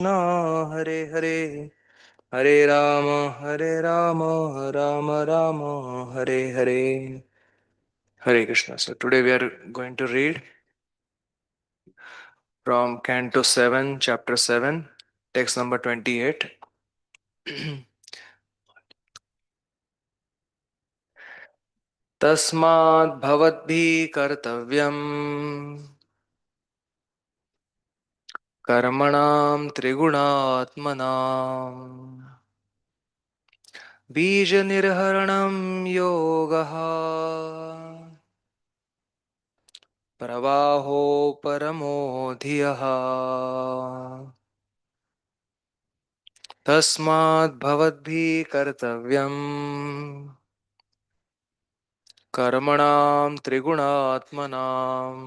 ना हरे हरे हरे राम हरे Ram Ram Ram Hare Hare Hare Krishna. So today we are going to read from Canto 7, Chapter 7, text number 28. तस्माद् भवद्भिः कर्तव्यम् कर्मणां त्रिगुणात्मनाम् बीजनिर्हरणं योगः प्रवाहो परमो धियः तस्माद् भवद्भिः कर्तव्यम् कर्मणां त्रिगुणात्मनाम्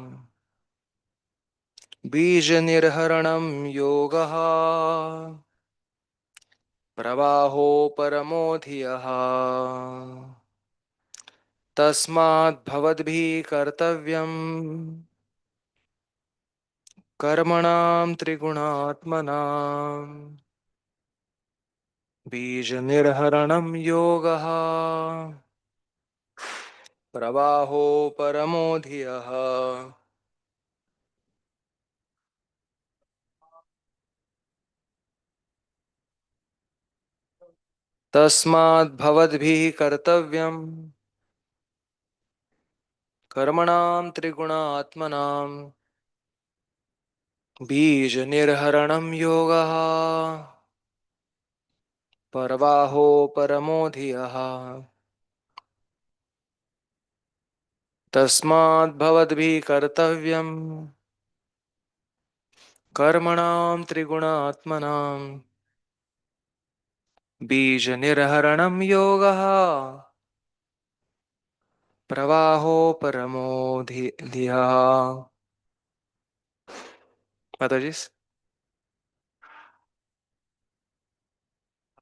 बीजनिर्हरणं योगः प्रवाहो परमो धियः तस्माद् भवद्भिः कर्तव्यम् कर्मणां त्रिगुणात्मनाम् बीजनिर्हरणं योगः प्रवाहो परमो धियः तस्माद् भवद्भिः कर्तव्यम् कर्मणां त्रिगुणात्मनाम् बीजनिर्हरणं योगः परवाहो परमो धियः तस्माद् भवद्भिः कर्तव्यम् कर्मणां त्रिगुणात्मनाम् बीजनिर्हरणं योगः प्रवाहो परमो धियः माताजी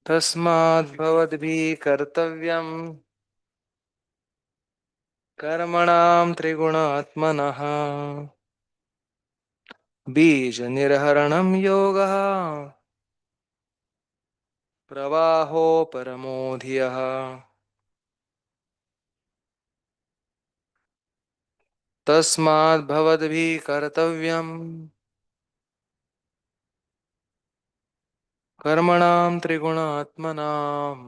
तस्माद् भवद्भिः कर्तव्यम् कर्मणां त्रिगुणात्मनः बीजनिर्हरणं योगः प्रवाहो परमो धियः तस्माद् भवद्भिः कर्तव्यम् कर्मणां त्रिगुणात्मनाम्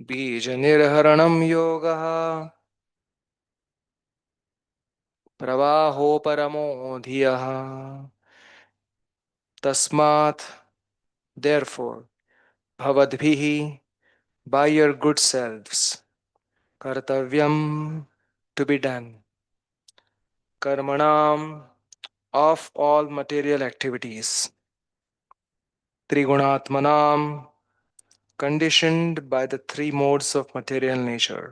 बीजनिर्हरणं योगः प्रवाहो परमो धियः तस्मात् therefore bhavadbhihi by your good selves kartavyam to be done karmanam of all material activities trigunatmanam conditioned by the three modes of material nature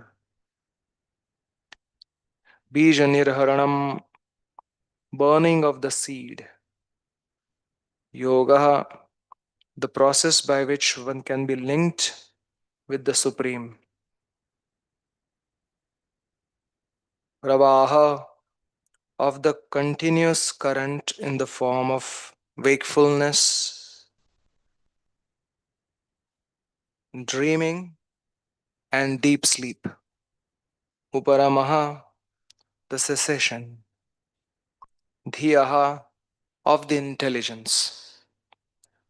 bija nirharanam burning of the seed yoga the process by which one can be linked with the supreme pravaha of the continuous current in the form of wakefulness, dreaming, and deep sleep. Uparamaha, the cessation. Dhiyaha, of the intelligence.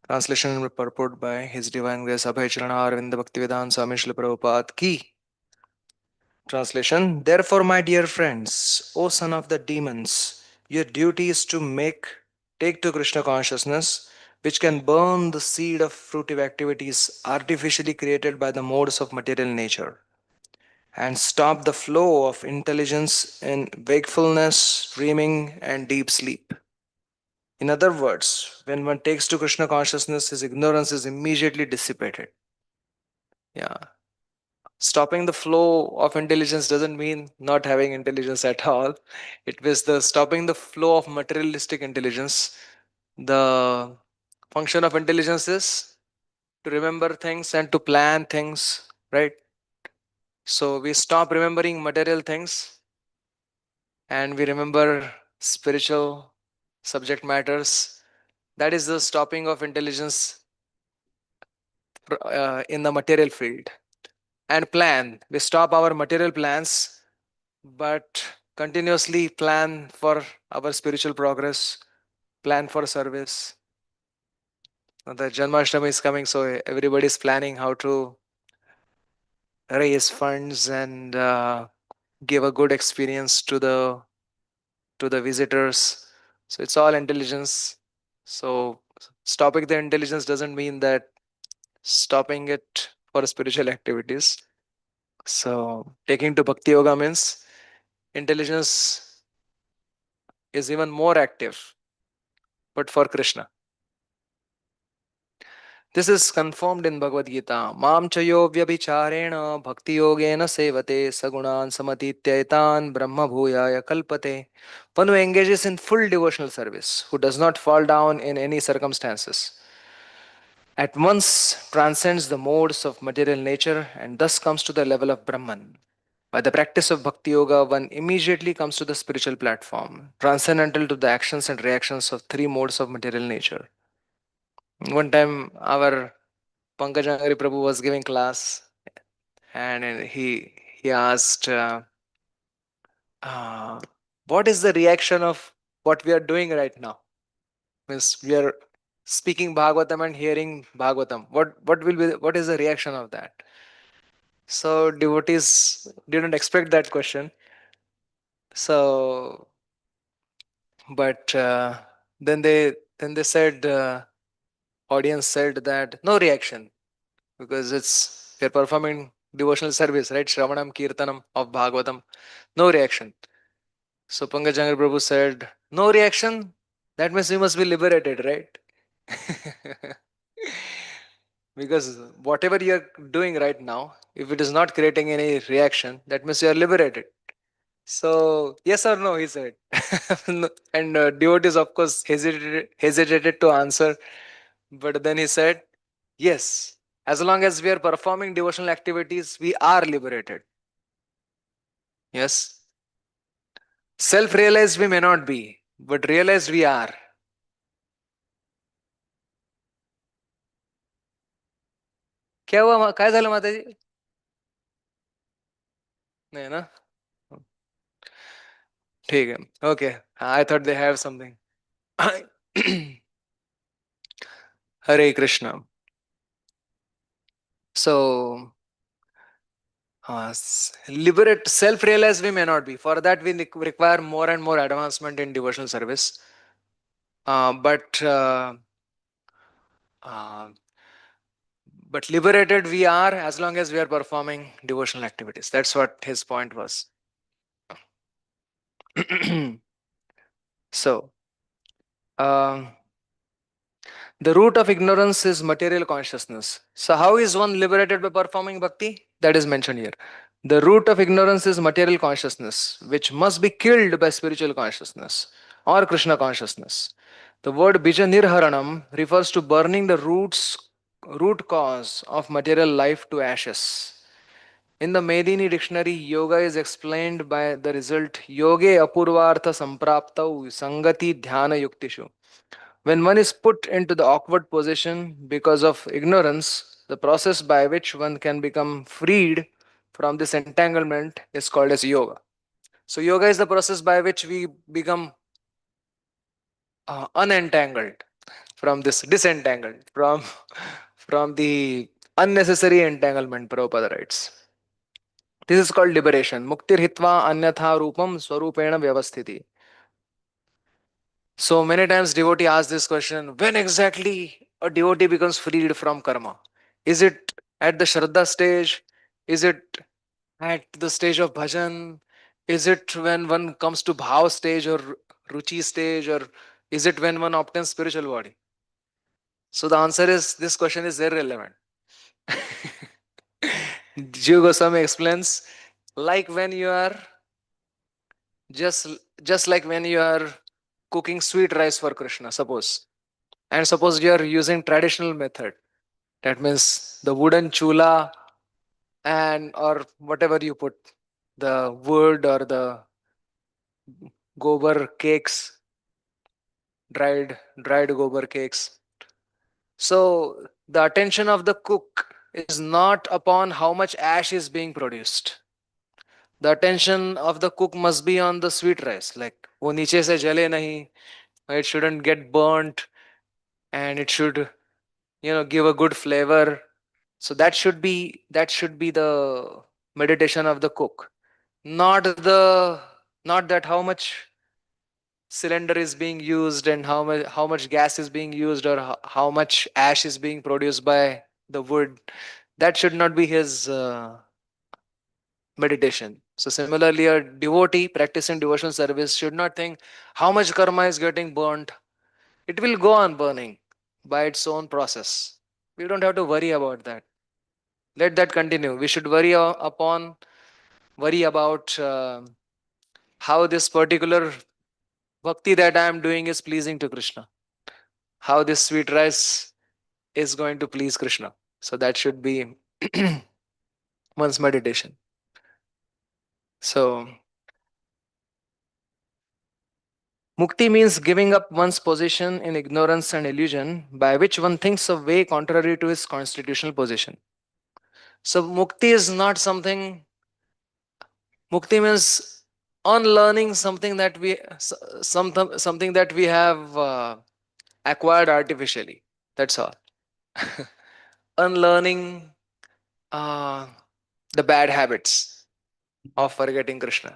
Translation and purport by His Divine Grace Abhay Charana Arvinda Bhaktivedanta Swami Srila Prabhupada Ki. Translation. Therefore, my dear friends, O son of the demons, your duty is to take to Krishna consciousness, which can burn the seed of fruitive activities artificially created by the modes of material nature, and stop the flow of intelligence in wakefulness, dreaming, and deep sleep. In other words, when one takes to Krishna consciousness, his ignorance is immediately dissipated. Yeah. Stopping the flow of intelligence doesn't mean not having intelligence at all. It means the stopping the flow of materialistic intelligence. The function of intelligence is to remember things and to plan things, right? So we stop remembering material things and we remember spiritual subject matters. That is the stopping of intelligence in the material field. And plan. We stop our material plans, but continuously plan for our spiritual progress, plan for service. The Janmashtami is coming, so everybody is planning how to raise funds and give a good experience to the visitors. So it's all intelligence. So stopping the intelligence doesn't mean that stopping it for spiritual activities. So taking to bhakti yoga means intelligence is even more active, but for Krishna. This is confirmed in Bhagavad Gita. Mam chayo vyabhicharena bhakti yogena sevate sagunan samatityaetan brahma bhuyaya kalpate. One who engages in full devotional service, who does not fall down in any circumstances, at once transcends the modes of material nature and thus comes to the level of Brahman. By the practice of Bhakti Yoga, one immediately comes to the spiritual platform, transcendental to the actions and reactions of three modes of material nature. One time, our Pankajangari Prabhu was giving class, and he asked, uh, "What is the reaction of what we are doing right now? Means we are speaking Bhagavatam and hearing Bhagavatam. What is the reaction of that?" So devotees didn't expect that question. So, but then they said, audience said that no reaction because it's we're performing devotional service, right? Shravanam Kirtanam of Bhagavatam. No reaction. So Pankajangar Prabhu said, no reaction? That means we must be liberated, right? Because whatever you're doing right now, if it is not creating any reaction, that means you are liberated. So, yes or no, he said. And devotees, of course, hesitated to answer. But then he said, yes, as long as we are performing devotional activities, we are liberated. Yes. Self realized we may not be, but realized we are. क्या हुआ काय झालं माताजी नाही ना ठीक है okay I thought they have something Hare Krishna so liberate self realized we may not be, for that we require more and more advancement in devotional service, but uh, but liberated we are as long as we are performing devotional activities. That's what his point was. So um, the root of ignorance is material consciousness. So, how is one liberated by performing bhakti? That is mentioned here. The root of ignorance is material consciousness, which must be killed by spiritual consciousness or Krishna consciousness. The word bija nirharanam refers to burning the root cause of material life to ashes. In the Medini dictionary, yoga is explained by the result yoge apurvartha sampraptau sangati dhyana yuktishu. When one is put into the awkward position because of ignorance, the process by which one can become freed from this entanglement is called as yoga. So, yoga is the process by which we become unentangled from this, disentangled from, from the unnecessary entanglement, Prabhupada writes. This is called liberation. Muktir hitva anyatha rupam swarupena vyavasthiti. So many times devotee asks this question, when exactly a devotee becomes freed from karma? Is it at the Shraddha stage? Is it at the stage of bhajan? Is it when one comes to bhav stage or ruchi stage, or is it when one obtains spiritual body? So the answer is this question is irrelevant. Jiva Goswami explains, like when you are just just like when you are cooking sweet rice for Krishna, suppose. And suppose you are using traditional method. That means the wooden chula and or whatever you put, the wood or gobar cakes, dried gobar cakes. So the attention of the cook is not upon how much ash is being produced. The attention of the cook must be on the sweet rice. Like वो नीचे से जले नहीं, it shouldn't get burnt, and it should, give a good flavor. So that should be the meditation of the cook, not not that how much cylinder is being used and how much gas is being used, or how much ash is being produced by the wood. That should not be his meditation. So similarly, a devotee practicing devotional service should not think how much karma is getting burnt. It will go on burning by its own process. We don't have to worry about that. Let that continue. We should worry about how this particular bhakti that I am doing is pleasing to Krishna. How this sweet rice is going to please Krishna. So that should be one's meditation. So mukti means giving up one's position in ignorance and illusion by which one thinks of way contrary to his constitutional position. So mukti is not something. Mukti means unlearning something that something that we have acquired artificially. That's all. Unlearning uh, the bad habits of forgetting Krishna.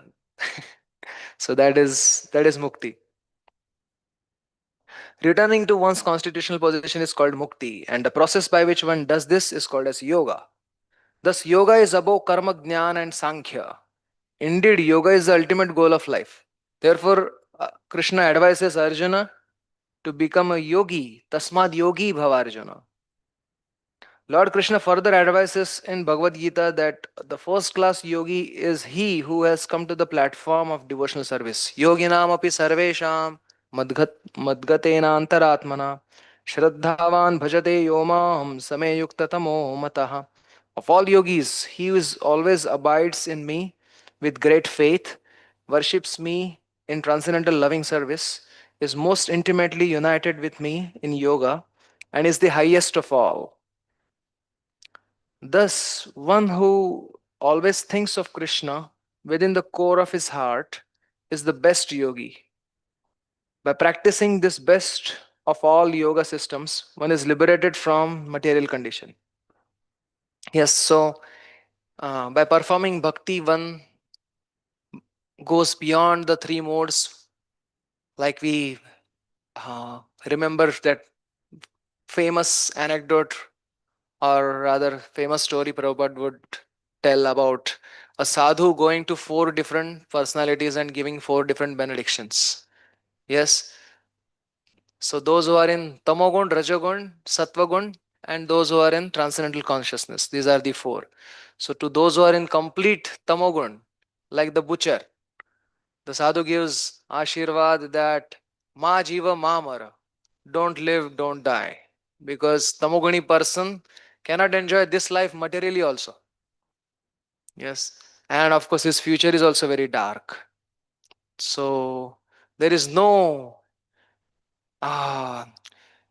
So that is mukti. Returning to one's constitutional position is called mukti, and the process by which one does this is called as yoga. Thus, yoga is above karma, jnana, and sankhya. Indeed, yoga is the ultimate goal of life. Therefore, Krishna advises Arjuna to become a yogi. Tasmad yogi bhava Arjuna. Lord Krishna further advises in Bhagavad Gita that the first class yogi is he who has come to the platform of devotional service. Yoginam api sarvesham madgatena antaratmana shraddhavan bhajate yomam sameyuktatamo matah. Of all yogis, he who is always abides in me with great faith, worships me in transcendental loving service, is most intimately united with me in yoga, and is the highest of all. Thus, one who always thinks of Krishna within the core of his heart is the best yogi. By practicing this best of all yoga systems, one is liberated from material condition. Yes, so by performing bhakti, one goes beyond the three modes. Like we remember that famous anecdote, or rather famous story Prabhupada would tell about a sadhu going to four different personalities and giving four different benedictions. Yes, so those who are in tamogun, rajagun, sattvagun, and those who are in transcendental consciousness, these are the four. So to those who are in complete tamogun, like the butcher, the sadhu gives ashirvad that ma jiva ma mara, don't live, don't die, because tamoguni person cannot enjoy this life materially also. Yes, and of course his future is also very dark. So there is no ah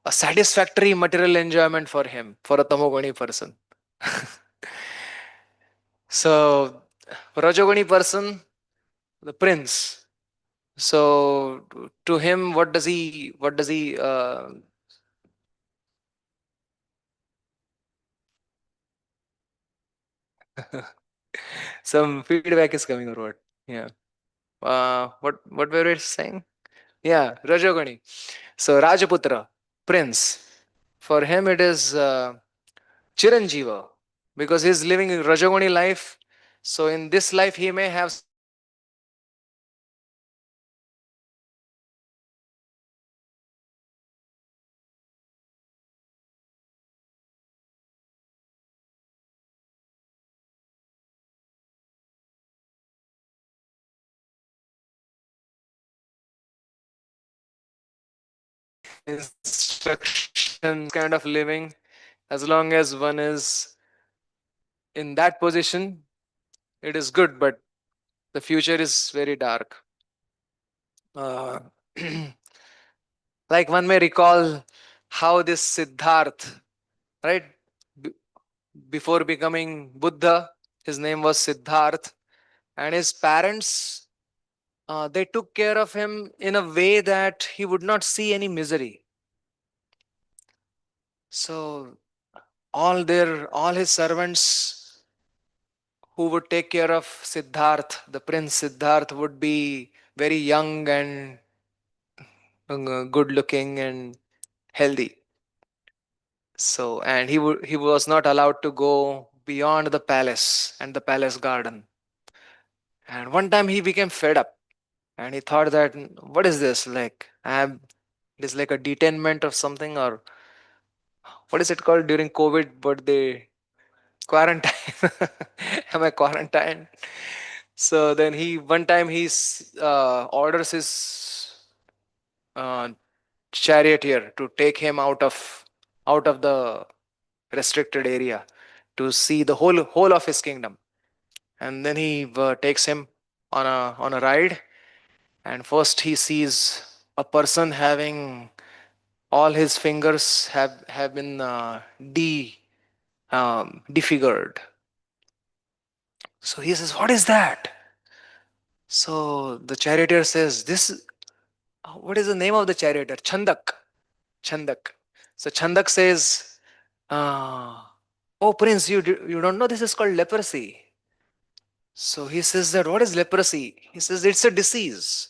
a satisfactory material enjoyment for him, for a tamoguni person. So rajoguni person, the prince. So to him, what does he some feedback is coming or what? Yeah. What were we saying? Yeah, rajoguni. So Rajaputra, prince. For him it is Chiranjeeva, because he's living a Rajaguni life. So in this life he may have some material enjoyment, instruction kind of living. As long as one is in that position, it is good, but the future is very dark. Uh, like one may recall how this Siddharth, right? B- Before becoming Buddha, his name was Siddharth, and his parents, they took care of him in a way that he would not see any misery. So all his servants who would take care of Siddharth, the prince Siddharth, would be very young and good looking and healthy. So, and he was not allowed to go beyond the palace and the palace garden. And one time he became fed up and he thought that, what is this? Like, it is like a detainment of something, or what is it called during COVID? But they quarantine. Am I quarantined? So then one time orders his uh, charioteer to take him out of the restricted area to see the whole of his kingdom. And then he takes him on a ride, and first he sees a person having all his fingers have been defigured. So he says, what is that? So the charioteer says, this, what is the name of the charioteer? Chandak. So Chandak says, uh, oh prince, you don't know this is called leprosy. So he says that, what is leprosy? He says it's a disease.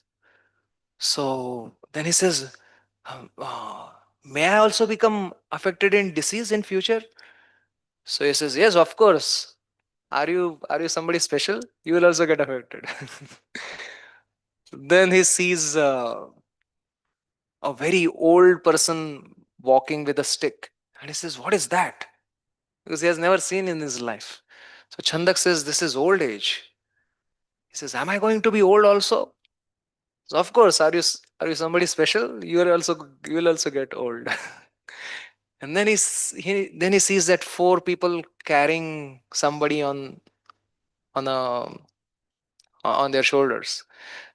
So then he says, may I also become affected in disease in future? So he says, yes, of course. Are you somebody special? You will also get affected. Then he sees a very old person walking with a stick, and he says, what is that? Because he has never seen in his life. So Chandak says, this is old age. He says, am I going to be old also? So of course, are you somebody special? You will also get old. And then he sees that four people carrying somebody on a on their shoulders.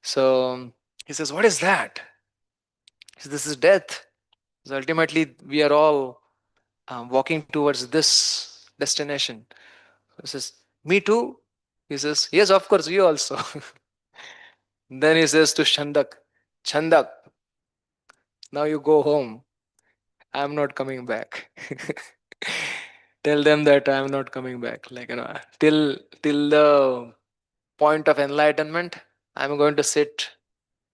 So he says, "What is that?" He says, this is death. So ultimately, we are all walking towards this destination. He says, "Me too." He says, "Yes, of course, you also." Then he says to Chandak, now you go home. I'm not coming back. Tell them that I'm not coming back. Like, till the point of enlightenment, I'm going to sit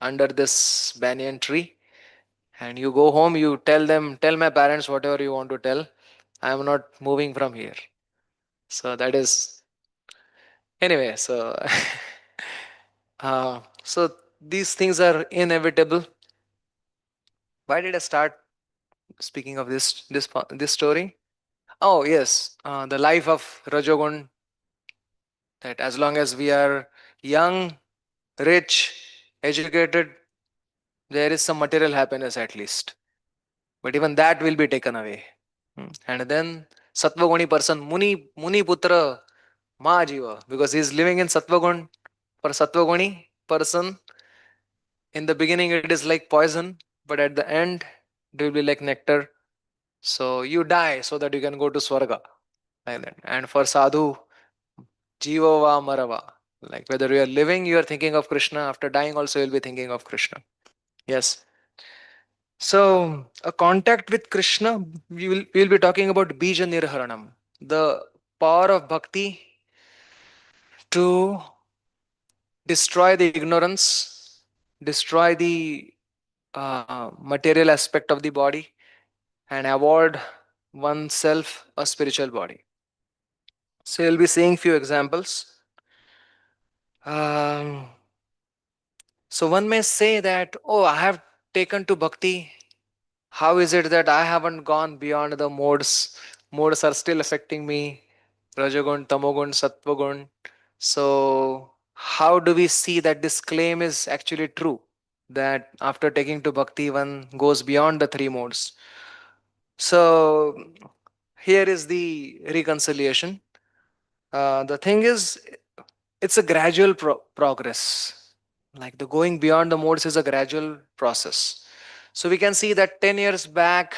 under this banyan tree. And you go home, you tell my parents whatever you want to tell. I'm not moving from here. So that is, anyway. So, so these things are inevitable. Why did I start speaking of this story? Oh yes, the life of Rajogun, that as long as we are young, rich, educated, there is some material happiness at least. But even that will be taken away. And then Satvaguni person, Muni Putra Mahajiva, because he is living in Sattvagun. For Satvaguni person, in the beginning it is like poison, but at the end it will be like nectar. So you die so that you can go to Swarga. Like that. And for Sadhu, Jiva va Marava. Like whether you are living, you are thinking of Krishna. After dying, also you'll be thinking of Krishna. Yes. So a contact with Krishna, we will be talking about Bija Nirharanam, the power of bhakti to destroy the ignorance, destroy the material aspect of the body, and award oneself a spiritual body. So you'll be seeing few examples. Um, so one may say that, oh, I have taken to bhakti. How is it that I haven't gone beyond the modes? Modes are still affecting me. Rajagun, Tamogun, Sattvagun. So how do we see that this claim is actually true? That after taking to bhakti, one goes beyond the three modes. So here is the reconciliation. The thing is, it's a gradual progress. Like the going beyond the modes is a gradual process. So we can see that 10 years back,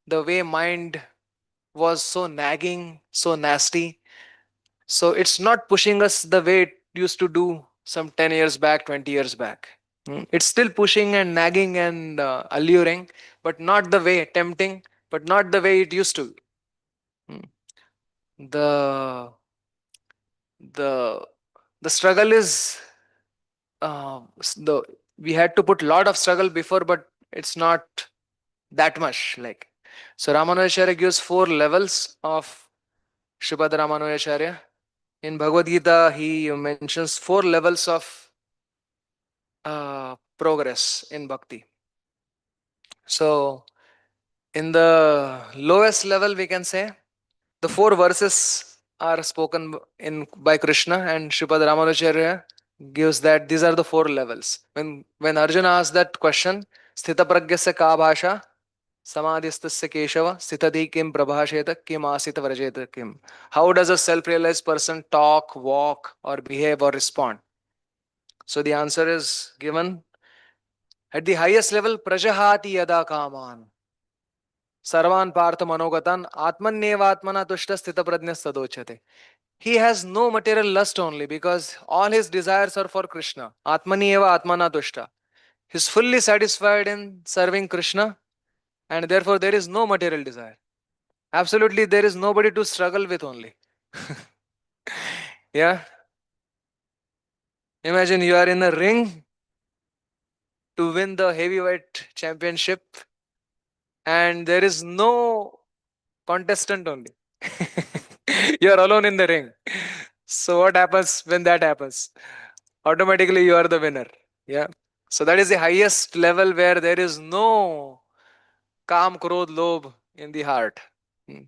the way mind was so nagging, so nasty. So it's not pushing us the way it used to do some 10 years back, 20 years back. It's still pushing and nagging and alluring, but not the way, tempting, but not the way it used to. Mm. The the the struggle is the we had to put lot of struggle before, but it's not that much. Like, so Ramanujacharya gives four levels of Shripad Ramanujacharya. In Bhagavad Gita, he mentions four levels of progress in bhakti. So, in the lowest level, we can say the four verses are spoken in by Krishna, and Shripad Ramanujacharya gives that these are the four levels. When Arjuna asked that question, Sthita Pragyasya ka bhasha, Samadhistasya Keshava, Sthitadi kim prabhasheta, kim asita vrajeta kim. How does a self-realized person talk, walk, or behave or respond? So the answer is given at the highest level, Prajahati yada kaman. Sarvan partha manogatan atmanyevatmana tushta sthita prajnas sadochate. He has no material lust only because all his desires are for Krishna. Atmani eva atmana tushta. He is fully satisfied in serving Krishna, and therefore there is no material desire. Absolutely, there is nobody to struggle with only. Yeah. Imagine you are in a ring to win the heavyweight championship, and there is no contestant only. You are alone in the ring. So what happens when that happens? Automatically you are the winner. Yeah. So that is the highest level where there is no Kam, Krodh, Lobh in the heart. Hmm.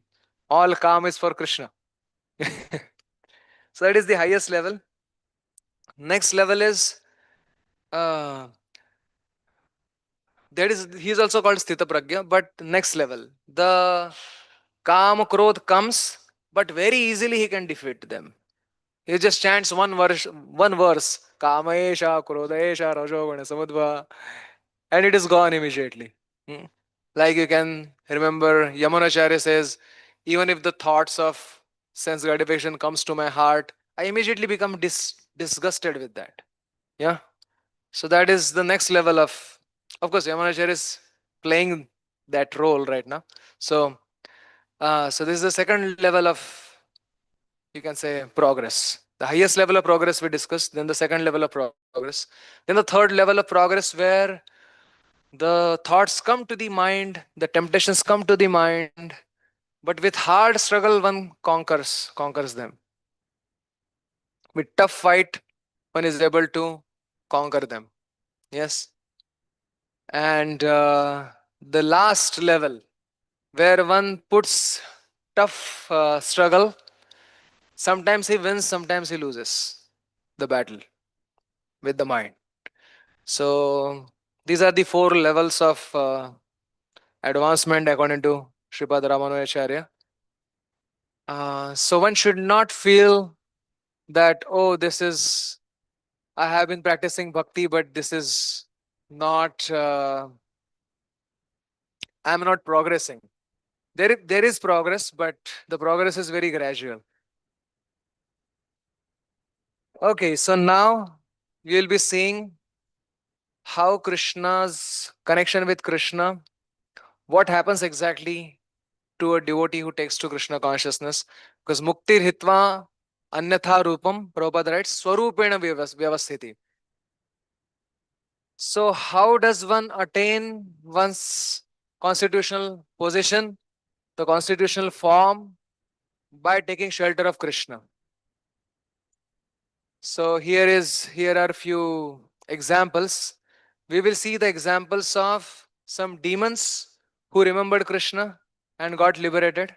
All calm is for Krishna. So that is the highest level. Next level is uh, that is he is also called Sthita Pragya, but next level. The Kam, Krodh comes, but very easily he can defeat them. He just chants one verse, Kamesha, Krodesha, Rajoguna, Samudva, and it is gone immediately. Hmm. Like you can remember, Yamunacharya says, even if the thoughts of sense gratification comes to my heart, I immediately become disgusted with that. Yeah. So that is the next level of course, Yamunacharya is playing that role right now. So, so this is the second level of, you can say, progress. The highest level of progress we discussed, then the second level of progress, then the third level of progress where the thoughts come to the mind, the temptations come to the mind, but with hard struggle one conquers them. With tough fight one is able to conquer them. Yes. And the last level where one puts tough struggle, sometimes he wins, sometimes he loses the battle with the mind. So these are the four levels of advancement according to Sripad Ramanujacharya. So one should not feel that, oh, this is, I have been practicing bhakti, but this is not, I'm not progressing. There is progress, but the progress is very gradual. Okay, so now we will be seeing how Krishna's connection with Krishna, what happens exactly to a devotee who takes to Krishna consciousness. Because Muktir Hitva Anyatha Rupam, Prabhupada writes, Swarupena Vyavasthiti. So, how does one attain one's constitutional position, the constitutional form? By taking shelter of Krishna. So, here are few examples. We will see the examples of some demons who remembered Krishna and got liberated.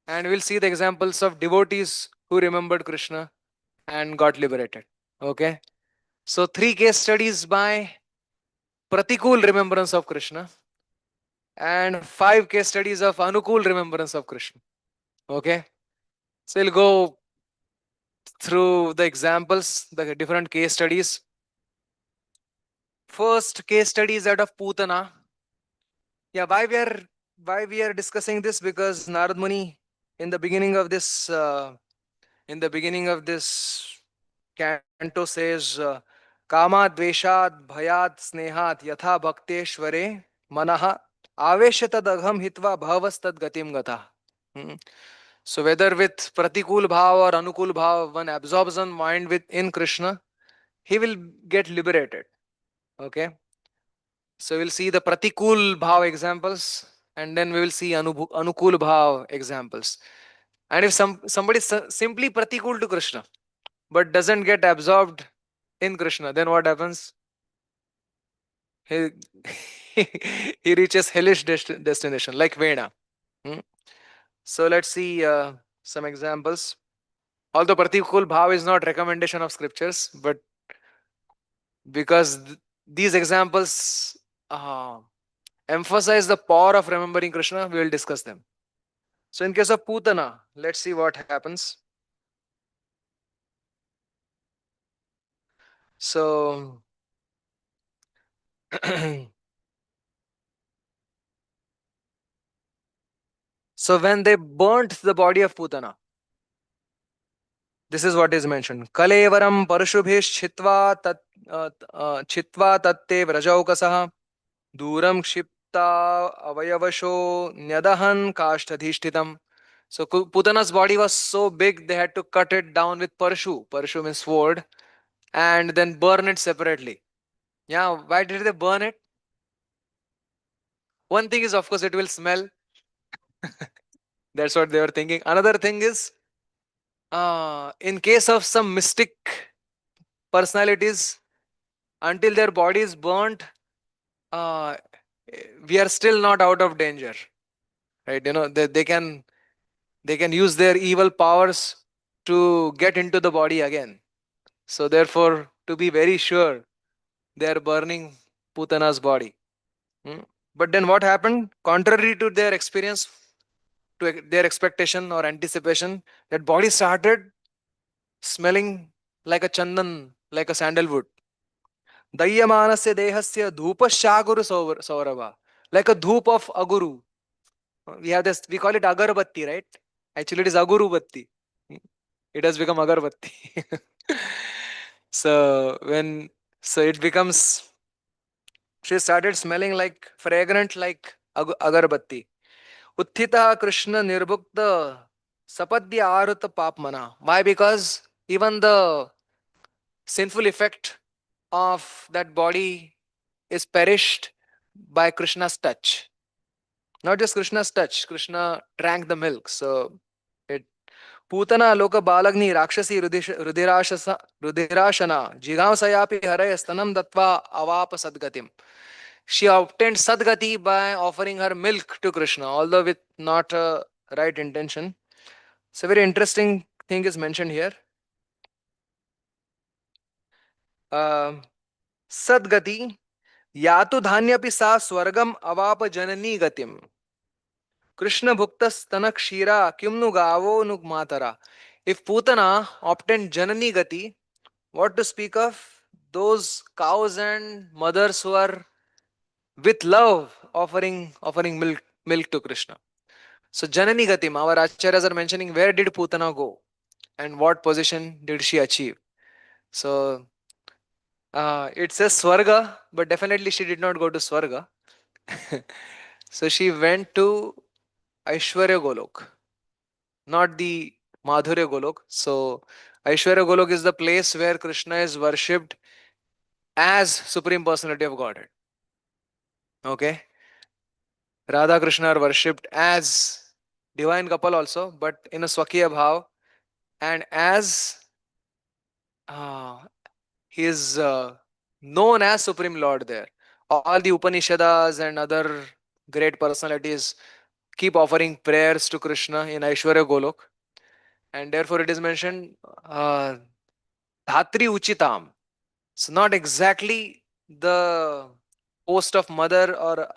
And we'll see the examples of devotees who remembered Krishna and got liberated. Okay. So, three case studies by Pratikul remembrance of Krishna and five case studies of Anukul remembrance of Krishna. Okay. So, we'll go through the examples, the different case studies. First case study is that of Putana. Yeah, why we are discussing this, because Narad Muni in the beginning of this canto says, Kama Dveshat Bhayat Snehat Yatha Bhakteshware Manaha Aveshatadagham Hitva Bhavastad Gatim Gata. Hmm. So whether with Pratikul Bhav or Anukul Bhav, one absorbs one mind with in Krishna, he will get liberated. Okay. So we'll see the Pratikul Bhav examples, and then we will see Anukul Bhav examples. And if somebody is simply Pratikul to Krishna but doesn't get absorbed in Krishna, then what happens? He he reaches hellish destination like Vena. Hmm? So let's see some examples. Although Pratikul Bhav is not recommendation of scriptures, but because these examples uh, emphasize the power of remembering Krishna, we will discuss them. So in case of Putana, let's see what happens. So so when they burnt the body of Putana, this is what is mentioned. Kalevaram parashubhish chitva tatte vrajaukasah duram kshipta avayavasho nyadahan kashtadhishtitam. So Putana's body was so big they had to cut it down with parshu. Parshu means sword, and then burn it separately. Yeah, why did they burn it? One thing is, of course, it will smell. That's what they were thinking. Another thing is, in case of some mystic personalities, until their body is burnt, uh, we are still not out of danger, right? They can use their evil powers to get into the body again. So therefore, to be very sure, they are burning Putana's body. Hmm. But then what happened? Contrary to their experience, to their expectation or anticipation, that body started smelling like a chandan, like a sandalwood. Dayyamanasya dehasya dhupashyaguru saurava. Like a dhoop of aguru. We have this, we call it agarbatti, right? Actually, it is aguru batti. It has become agarbatti. so when so it becomes, she started smelling like fragrant like agarbatti. Uthita Krishna nirbukta sapadya aruta papmana. Why? Because even the sinful effect of that body is perished by Krishna's touch. Not just Krishna's touch, Krishna drank the milk. So it Putana Loka Balagni Rakshasi Rudirashana Jighamsayapi Haraya Stanam Datva Avapa Sadgatim. She obtained Sadgati by offering her milk to Krishna, although with not a right intention. So very interesting thing is mentioned here. Um Sadgati Yatu Dhanyapi Sa Swargam Avapa Janani Gatim. Krishna Bhuktas Kshira Kimnu Gavo Nug Matara. If Putana obtained Janani Gati, what to speak of those cows and mothers who are with love offering milk to Krishna. So Janani Gatim, our acharyas are mentioning where did Putana go and what position did she achieve. So it says Swarga, but definitely she did not go to Swarga. so she went to Aishwarya Golok, not the Madhurya Golok. So Aishwarya Golok is the place where Krishna is worshipped as Supreme Personality of Godhead. Okay. Radha Krishna are worshipped as divine couple also, but in a Swakiya Bhav, and as uh, he is known as Supreme Lord there. All the Upanishads and other great personalities keep offering prayers to Krishna in Aishwarya Golok, and therefore it is mentioned Dhatri Uchitam. So not exactly the post of mother or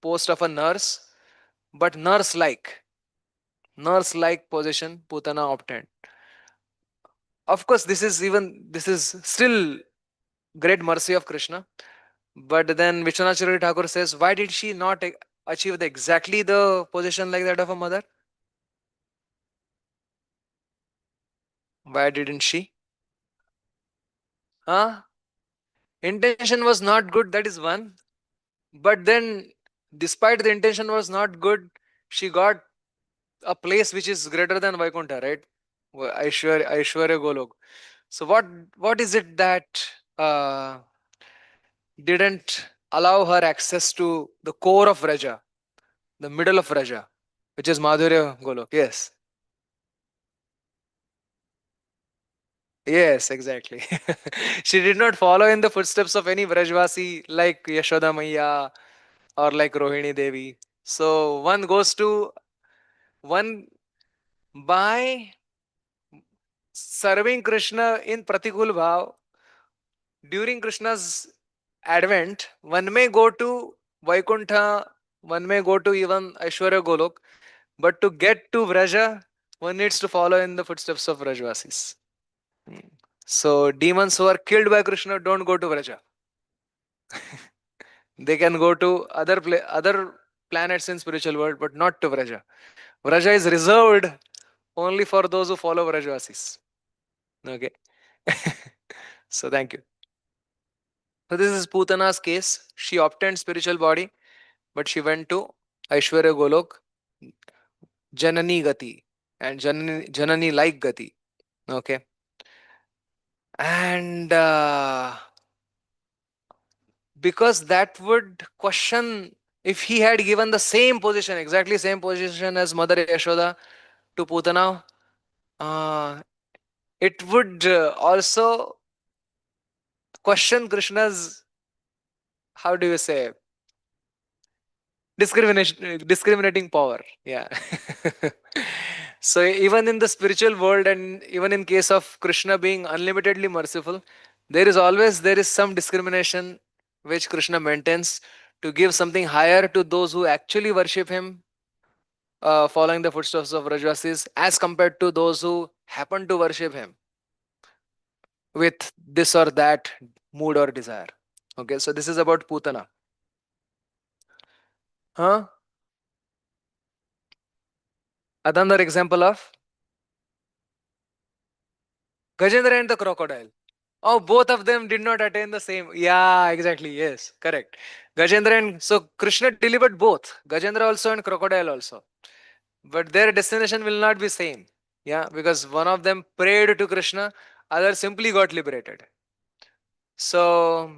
post of a nurse, but nurse like position Putana obtained. Of course, this is still great mercy of Krishna. But then Vishwanath Thakur says, why did she not achieve exactly the position like that of a mother? Why didn't she? Huh? Intention was not good, that is one. But then, despite the intention was not good, she got a place which is greater than Vaikuntha, right? Aishwarya Golok. So what is it that uh, didn't allow her access to the core of Raja, the middle of Raja, which is Madhurya Golok? Yes. Yes, exactly. She did not follow in the footsteps of any Vrajvasi like Yashoda Maiya or like Rohini Devi. So one goes to one by serving Krishna in Pratikul Bhav during Krishna's advent. One may go to Vaikuntha, one may go to even Aishwarya Golok, but to get to Vraja, one needs to follow in the footsteps of Vrajvasis. Hmm. So demons who are killed by Krishna don't go to Vraja. They can go to other planets in spiritual world, but not to Vraja. Vraja is reserved only for those who follow Vrajvasis. Okay. So thank you. So this is Putana's case. She obtained spiritual body, but she went to Aishwarya Golok, Janani Gati, and Janani like Gati. Okay. And because that would question, if he had given the same position, exactly same position as Mother Yashoda to Putana, uh, it would also question Krishna's, how do you say, discriminating power. Yeah. So even in the spiritual world, and even in case of Krishna being unlimitedly merciful, there is some discrimination which Krishna maintains to give something higher to those who actually worship him, following the footsteps of Rajvasis, as compared to those who happen to worship him with this or that mood or desire. Okay, so this is about Putana. Huh? Another example of Gajendra and the crocodile. Oh, both of them did not attain the same. Yeah, exactly. Yes, correct. Gajendra and so Krishna delivered both Gajendra also and crocodile also, but their destination will not be same. Yeah, because one of them prayed to Krishna, other simply got liberated. So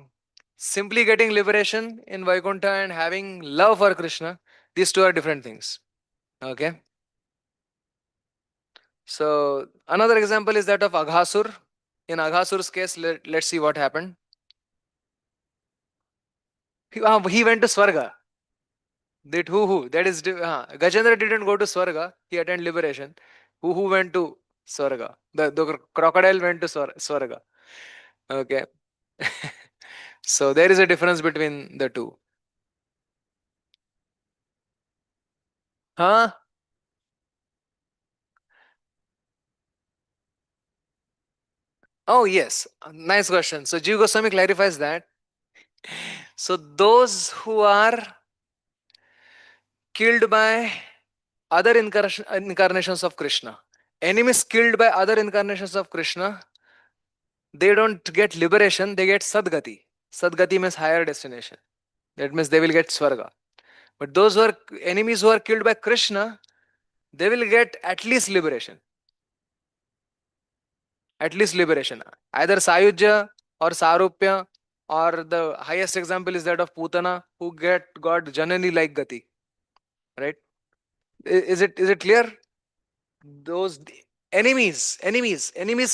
simply getting liberation in Vaikuntha and having love for Krishna, these two are different things. Okay. So another example is that of Aghasur. In Aghasur's case, let's see what happened. He went to Swarga. That who? That is Gajendra didn't go to Swarga. He attained liberation. Who went to Swarga? The crocodile went to Swarga. Okay. So there is a difference between the two. Huh? Oh yes. Nice question. So Jiva Goswami clarifies that. So those who are killed by other incarnations of Krishna, enemies killed by other incarnations of Krishna, they don't get liberation, they get Sadgati. Sadgati means higher destination. That means they will get Swarga. But those who are enemies who are killed by Krishna, they will get at least liberation. At least liberation. Either Sayujya or Sarupya, or the highest example is that of Putana, who got Janani like Gati. Right? Is it clear? Those enemies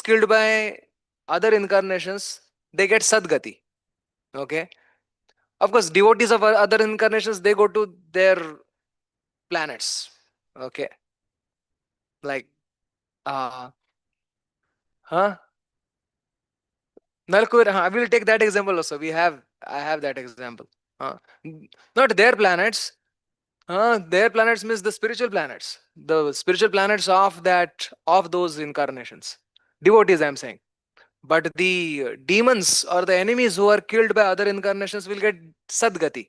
killed by other incarnations, they get Sadgati. Okay. Of course, devotees of other incarnations, they go to their planets. Okay. Like, uh, huh? Nalkur, I will take that example also. I have that example. Huh? Not their planets. Their planets means the spiritual planets. The spiritual planets of those incarnations. Devotees, I'm saying. But the demons or the enemies who are killed by other incarnations will get Sadgati.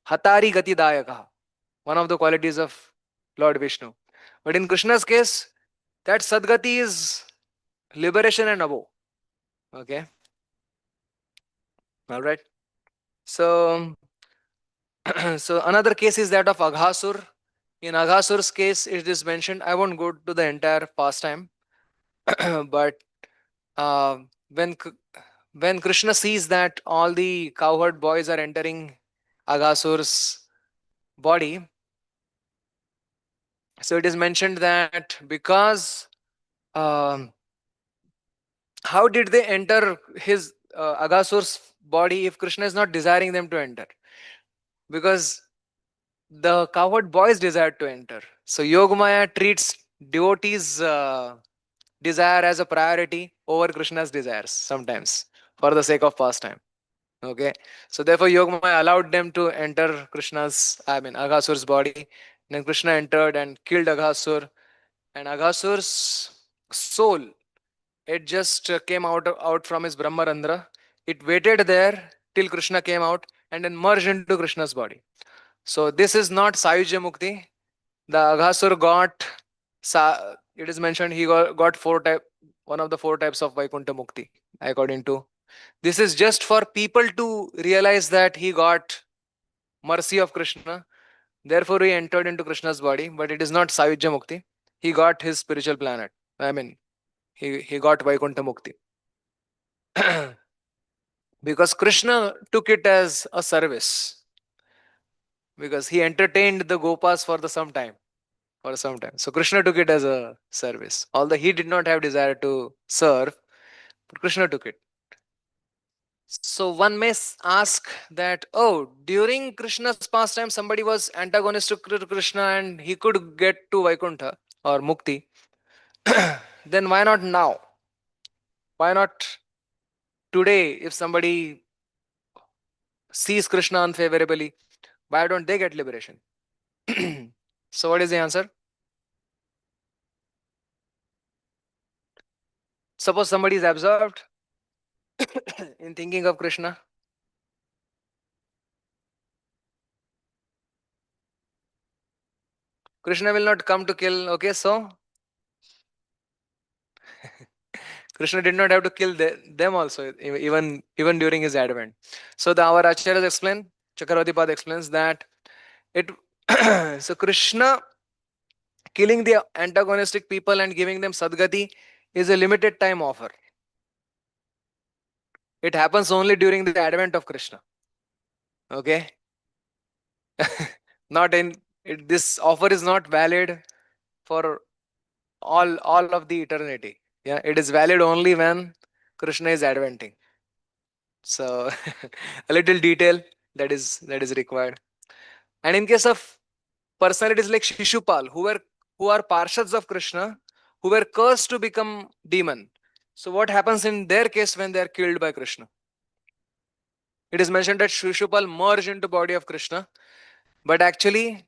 Hatari Gati Dayaka. One of the qualities of Lord Vishnu. But in Krishna's case, that Sadgati is liberation and above. Okay. All right. So, so another case is that of Aghasur. In Aghasur's case, it is mentioned. I won't go to the entire pastime, but uh, when when Krishna sees that all the cowherd boys are entering Aghasur's body, so it is mentioned that because um, how did they enter his Aghasur's body if Krishna is not desiring them to enter? Because the cowherd boys desired to enter. So Yogamaya treats devotees' desire as a priority over Krishna's desires sometimes for the sake of pastime. Okay, so therefore Yogamaya allowed them to enter Aghasur's body. Then Krishna entered and killed Aghasur, and Aghasur's soul, it just came out from his Brahmarandra. It waited there till Krishna came out and then merged into Krishna's body. So this is not Sayujya Mukti. The Aghasur got, it is mentioned he got one of the four types of Vaikuntha Mukti, according to. This is just for people to realize that he got mercy of Krishna. Therefore, he entered into Krishna's body, but it is not Sayujya Mukti. He got his spiritual planet. He got Vaikuntha Mukti. Because Krishna took it as a service. Because he entertained the Gopas for the some time. For some time. So Krishna took it as a service. Although he did not have desire to serve, but Krishna took it. So one may ask that, oh, during Krishna's pastime, somebody was antagonistic to Krishna and he could get to Vaikuntha or Mukti. Then why not now? Why not today? If somebody sees Krishna unfavorably, why don't they get liberation? So what is the answer? Suppose somebody is absorbed in thinking of Krishna. Krishna will not come to kill. Okay, so Krishna did not have to kill them also, even during his advent. So our acharyas explain, Chakravarti Pad explains that it. So Krishna killing the antagonistic people and giving them sadgati is a limited time offer. It happens only during the advent of Krishna. Okay, not in this offer is not valid for all of the eternity. Yeah, it is valid only when Krishna is adventing. So a little detail that is required. And in case of personalities like Shishupal, who are parshads of Krishna, who were cursed to become demon. So what happens in their case when they are killed by Krishna? It is mentioned that Shishupal merged into body of Krishna, but actually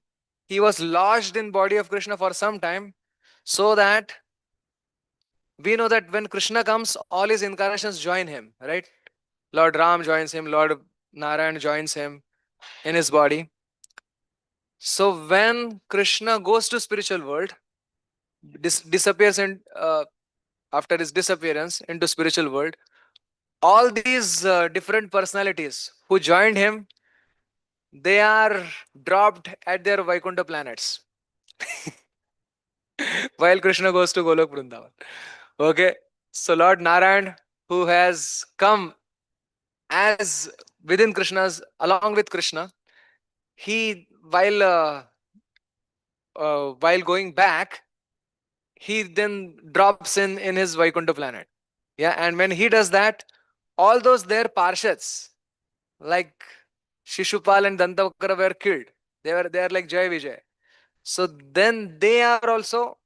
he was lodged in body of Krishna for some time, so that we know that when Krishna comes, all his incarnations join him, right? Lord Ram joins him, Lord Narayan joins him in his body. So when Krishna goes to spiritual world, disappears in after his disappearance into spiritual world, all these different personalities who joined him, they are dropped at their Vaikuntha planets while Krishna goes to Golok Vrindavan. Okay, so Lord Narayan, who has come as within Krishna's along with Krishna, he while going back, he then drops in his Vaikuntha planet. Yeah, and when he does that, all those their parshads like Shishupal and Dantavakra were killed. They are like Jai Vijay. So then they also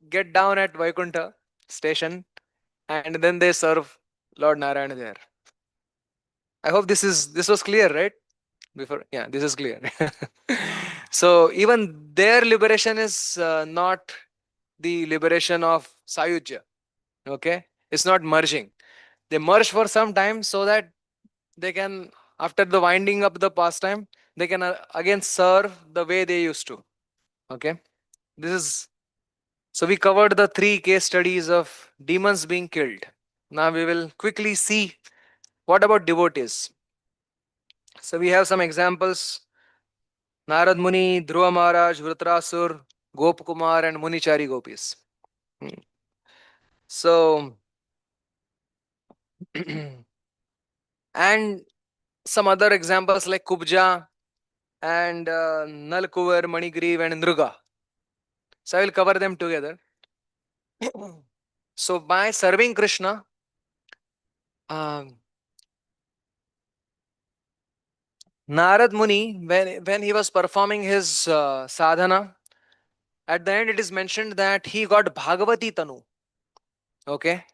get down at Vaikuntha station and then they serve Lord Narayana there. I hope this was clear, right? Before, yeah, this is clear. So even their liberation is not the liberation of Sayujya. Okay, It's not merging. They merge for some time so that they can, after the winding up the pastime, they can again serve the way they used to. Okay. This is, so we covered the three case studies of demons being killed. Now we will quickly see what about devotees. So we have some examples: Narad Muni, Dhruva Maharaj, Vritrasur, Gop Kumar, and Munichari Gopis. Hmm. So, and some other examples like Kubja and Nalkuvar, Manigriv, and Nruga. So I will cover them together. So by serving Krishna, um, Narad Muni, when he was performing his sadhana, at the end it is mentioned that he got Bhagavati Tanu. Okay.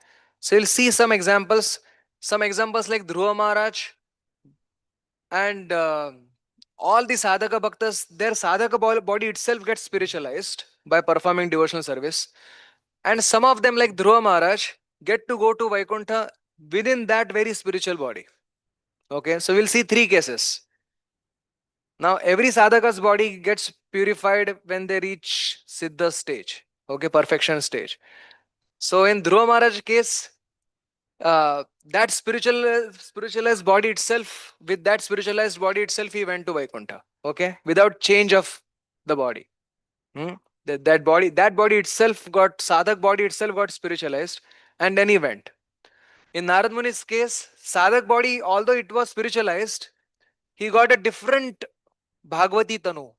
So you'll see some examples. Some examples like Dhruva Maharaj and all the sadhaka bhaktas, their sadhaka body itself gets spiritualized by performing devotional service. And some of them, like Dhruva Maharaj, get to go to Vaikuntha within that very spiritual body. Okay, so we'll see three cases. Now, every sadhaka's body gets purified when they reach Siddha stage, okay, perfection stage. So, in Dhruva Maharaj case, that spiritualized body itself, with that spiritualized body itself, he went to Vaikuntha, okay, without change of the body. Hmm? That body itself got, sadhak body itself got spiritualized, and then he went. In Narad Muni's case, sadhak body, although it was spiritualized, he got a different Bhagavati Tanu,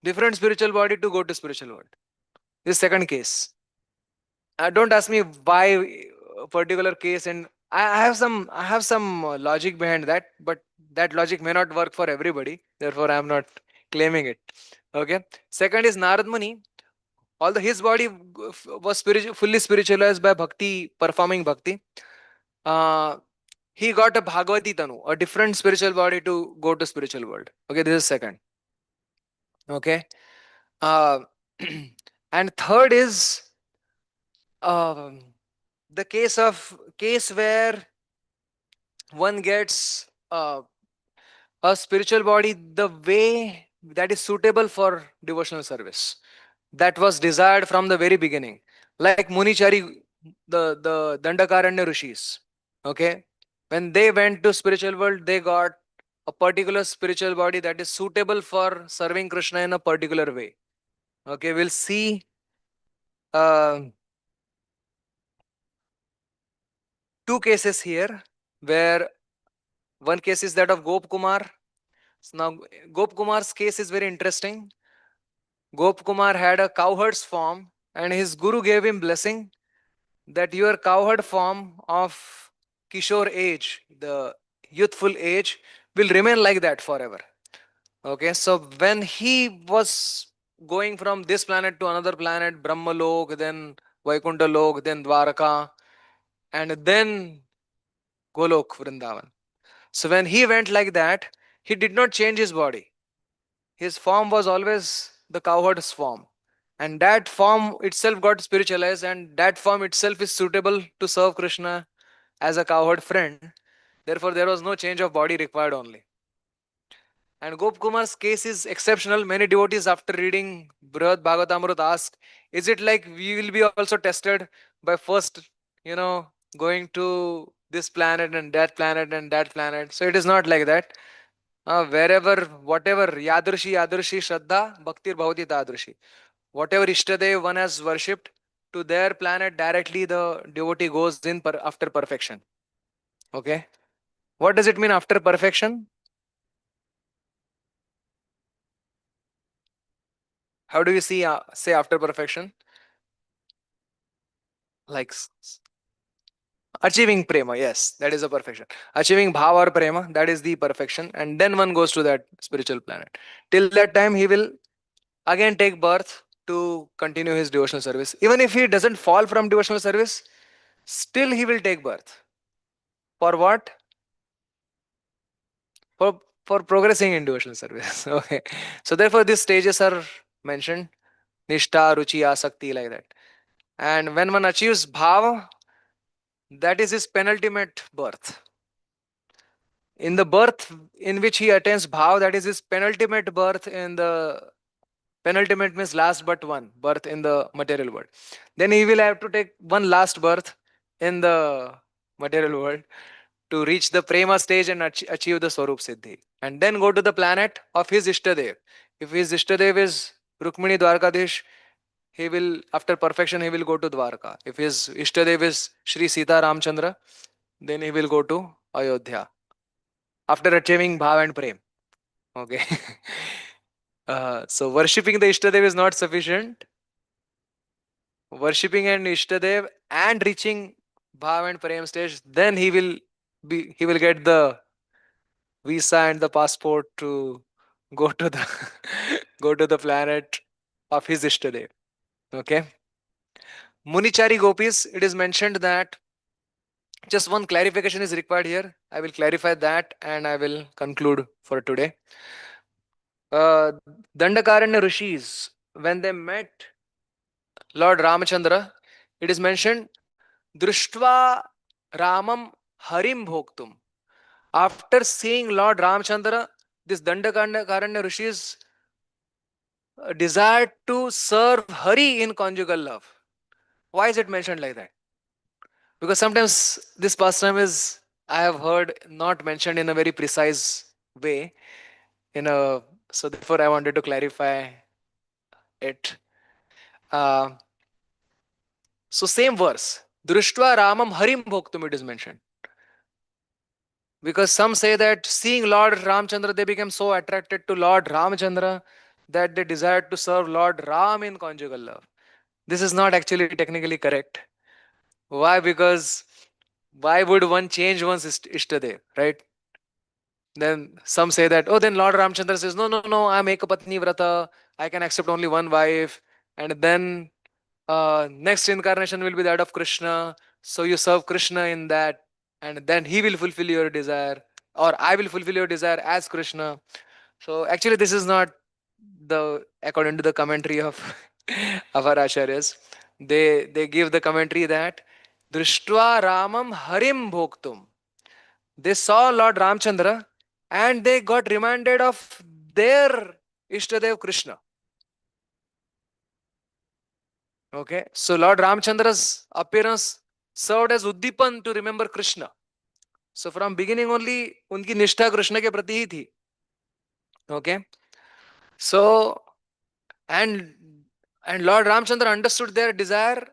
different spiritual body to go to spiritual world. This second case. Don't ask me why a particular case, and I have some logic behind that, but that logic may not work for everybody. Therefore, I am not claiming it. Okay. Second is Narad Muni. Although his body was fully spiritualized by bhakti, performing bhakti, uh, he got a Bhagavati Tanu, a different spiritual body to go to spiritual world. Okay, this is second. Okay. Uh, and third is um, the case where one gets a spiritual body the way that is suitable for devotional service, that was desired from the very beginning, like Munichari, the Dandakaranya rishis. Okay, when they went to spiritual world, they got a particular spiritual body that is suitable for serving Krishna in a particular way. Okay, we'll see uh, two cases here, where one case is that of Gop Kumar. So now, Gop Kumar's case is very interesting. Gop Kumar had a cowherd's form, and his guru gave him blessing that your cowherd form of Kishore age, the youthful age, will remain like that forever. Okay, so when he was going from this planet to another planet, Brahmalok, then Vaikuntha Lok, then Dwaraka, and then Golok, Vrindavan. So when he went like that, he did not change his body. His form was always the cowherd's form. And that form itself got spiritualized, and that form itself is suitable to serve Krishna as a cowherd friend. Therefore, there was no change of body required only. And Gop Kumar's case is exceptional. Many devotees, after reading Brihad Bhagavatamrut, ask, is it like we will be also tested by first, you know, going to this planet and that planet and that planet? So it is not like that. Wherever, whatever, Yadrushi, Shraddha, Bhaktir Bhavati Tadrushi. Whatever Ishtadev one has worshipped, to their planet directly the devotee goes in after perfection. Okay. What does it mean after perfection? How do you see say after perfection? Like achieving prema, yes, that is a perfection. Achieving bhava or prema, that is the perfection, and then one goes to that spiritual planet. Till that time, he will again take birth to continue his devotional service. Even if he doesn't fall from devotional service, still he will take birth. For what? For progressing in devotional service. Okay. So therefore, these stages are mentioned: Nishtha, Ruchi, Asakti, like that. And when one achieves bhava, That is his penultimate birth. In the birth in which he attains bhav, that is his penultimate birth in the penultimate means last but one birth in the material world. Then he will have to take one last birth in the material world to reach the prema stage and achieve the Swarup Siddhi. And then go to the planet of his Ishtadev. If his Ishtadev is Rukmini Dwarkadish, he will, after perfection, he will go to Dwarka. If his Ishtadev is Sri Sita Ramchandra, then he will go to Ayodhya after achieving Bhav and Prem. Okay. So worshipping the Ishtadev is not sufficient. Worshipping an Ishtadev and reaching Bhav and Prem stage, then he will get the visa and the passport to go to the go to the planet of his Ishtadev. Okay. Munichari gopis, it is mentioned that just one clarification is required here. I will clarify that and I will conclude for today. Uh, Dandakaranya rishis, when they met Lord Ramachandra, it is mentioned Društva Ramam Harim Bhoktum. After seeing Lord Ramchandra, this Dandakaranya rishis desired to serve Hari in conjugal love. Why is it mentioned like that? Because sometimes this pastime is, I have heard, not mentioned in a very precise way. In a So therefore I wanted to clarify it. Uh, so same verse, Društva Ramam Harim Bhoktum, it is mentioned. Because some say that seeing Lord Ramchandra, they became so attracted to Lord Ramchandra that they desired to serve Lord Ram in conjugal love. This is not actually technically correct. Why? Because why would one change one's Ishtadev, right? Then some say that, oh, then Lord Ramchandra says, no, no, no, I'm Ekapatni Vrata. I can accept only one wife. And then next incarnation will be that of Krishna. So you serve Krishna in that. And then he will fulfill your desire. Or I will fulfill your desire as Krishna. So actually, this is not the according to the commentary of of our acharyas. They give the commentary that Drishtva Ramam Harim Bhoktum. They saw Lord Ramchandra and they got reminded of their Ishtadev Krishna. Okay, so Lord Ramchandra's appearance served as Uddipan to remember Krishna. So from beginning only, उनकी निष्ठा कृष्ण के प्रति ही थी. Okay, so and Lord Ramchandra understood their desire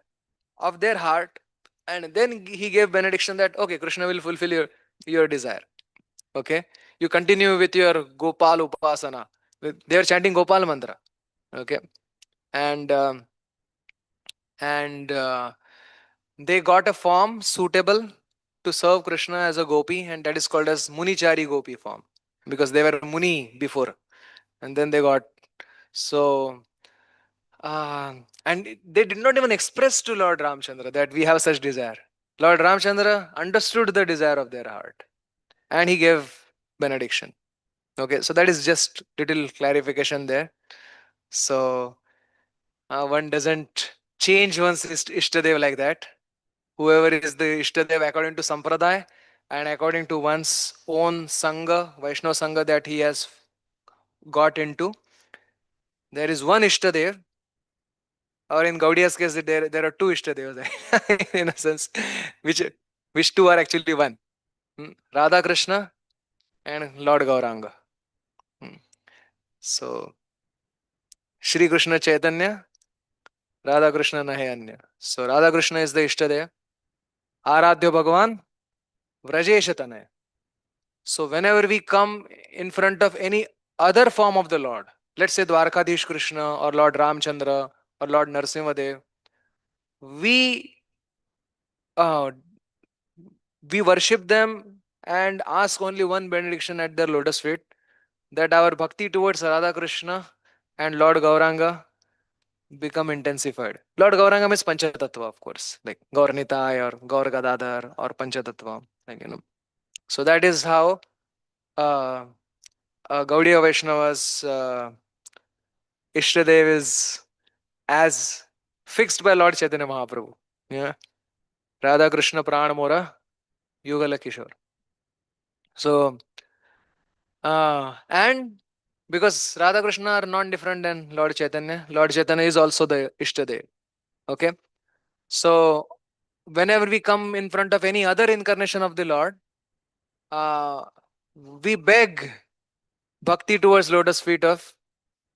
of their heart, and then he gave benediction that okay, Krishna will fulfill your desire. Okay, you continue with your Gopal Upasana. They are chanting Gopal mantra. Okay, and and they got a form suitable to serve Krishna as a gopi, and that is called as Munichari gopi form, because they were Muni before, and then they got so. And they did not even express to Lord Ramchandra that we have such desire. Lord Ramchandra understood the desire of their heart, and he gave benediction. Okay, so that is just little clarification there. So one doesn't change one's Ishtadev like that. Whoever is the Ishtadev according to Sampradaya and according to one's own Sangha, Vaishnava Sangha that he has got into, there is one Ishtadev, or in Gaudiya's case, there are two Ishtadevas in a sense, which two are actually one. Radha Krishna and Lord Gauranga. Hmm. So, Shri Krishna Chaitanya, Radha Krishna Nahe Anya. So, Radha Krishna is the Ishtadev. Aradhya Bhagavan, Vrajesha Tanaya. So, whenever we come in front of any other form of the Lord, let's say Dwarkadish Krishna or Lord Ramchandra or Lord Narsimhadev, we uh, we worship them and ask only one benediction at their lotus feet, that our bhakti towards Radha Krishna and Lord Gauranga become intensified. Lord Gauranga means Panchatattva, of course, like Gaur Nitai or Gaur Gadadhar or Panchatattva, like. So that is how uh, Gaudiya Vaishnava's Ishtadev is as fixed by Lord Chaitanya Mahaprabhu. Yeah. Radha Krishna Pran Mora Yugala Kishore. So, and because Radha Krishna are non different than Lord Chaitanya is also the Ishtadev. Okay. So, whenever we come in front of any other incarnation of the Lord, uh, we beg bhakti towards lotus feet of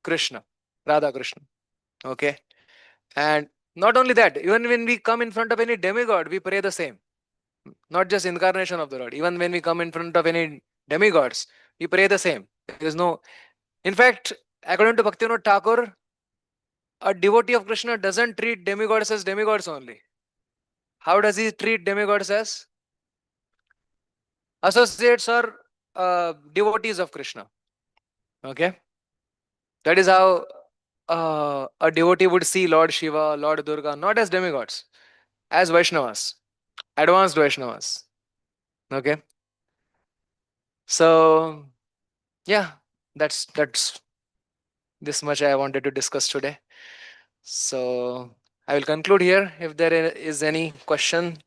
Krishna, Radha Krishna. Okay. And not only that, even when we come in front of any demigod, we pray the same. Not just incarnation of the Lord. Even when we come in front of any demigods, we pray the same. There is no. In fact, according to Bhaktivinoda Thakur, a devotee of Krishna doesn't treat demigods as demigods only. How does he treat demigods as? Associates or devotees of Krishna. Okay. That is how a devotee would see Lord Shiva, Lord Durga, not as demigods, as Vaishnavas, advanced Vaishnavas. Okay. So yeah, that's this much I wanted to discuss today. So I will conclude here. If there is any question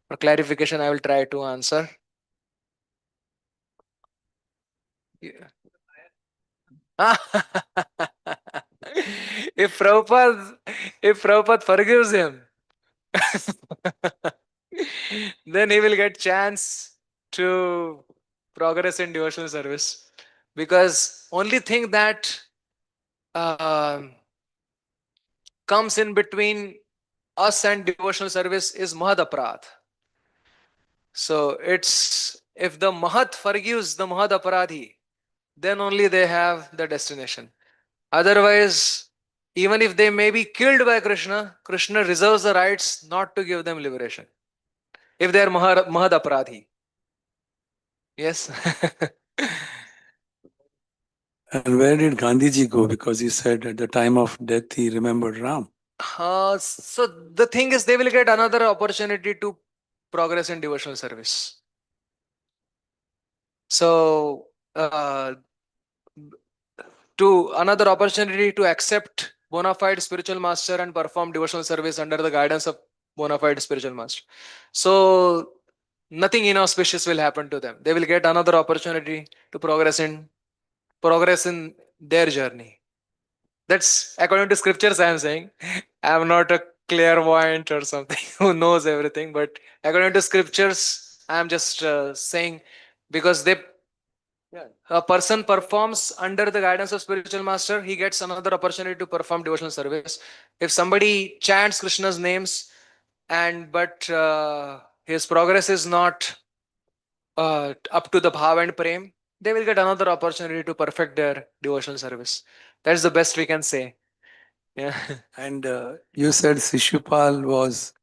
or clarification, I will try to answer. Yeah. if Prabhupada if Prabhupada forgives him, then he will get chance to progress in devotional service. Because only thing that um comes in between us and devotional service is Mahad Aparadh. So it's if the Mahat forgives the Mahad Aparadhi, then only they have the destination. Otherwise, even if they may be killed by Krishna, Krishna reserves the rights not to give them liberation. If they are Mahad Aparadhi. Yes. And where did Gandhiji go? Because he said at the time of death he remembered Ram. So the thing is, they will get another opportunity to progress in devotional service. So, to another opportunity to accept bona fide spiritual master and perform devotional service under the guidance of bona fide spiritual master. So, nothing inauspicious will happen to them. They will get another opportunity to progress in their journey. That's according to scriptures. I am saying I am not a clairvoyant or something who knows everything, but according to scriptures, I am just saying because a person performs under the guidance of spiritual master, he gets another opportunity to perform devotional service. If somebody chants Krishna's names and but his progress is not up to the bhav and prem, they will get another opportunity to perfect their devotional service. That's the best we can say. Yeah. And you said Sishupal was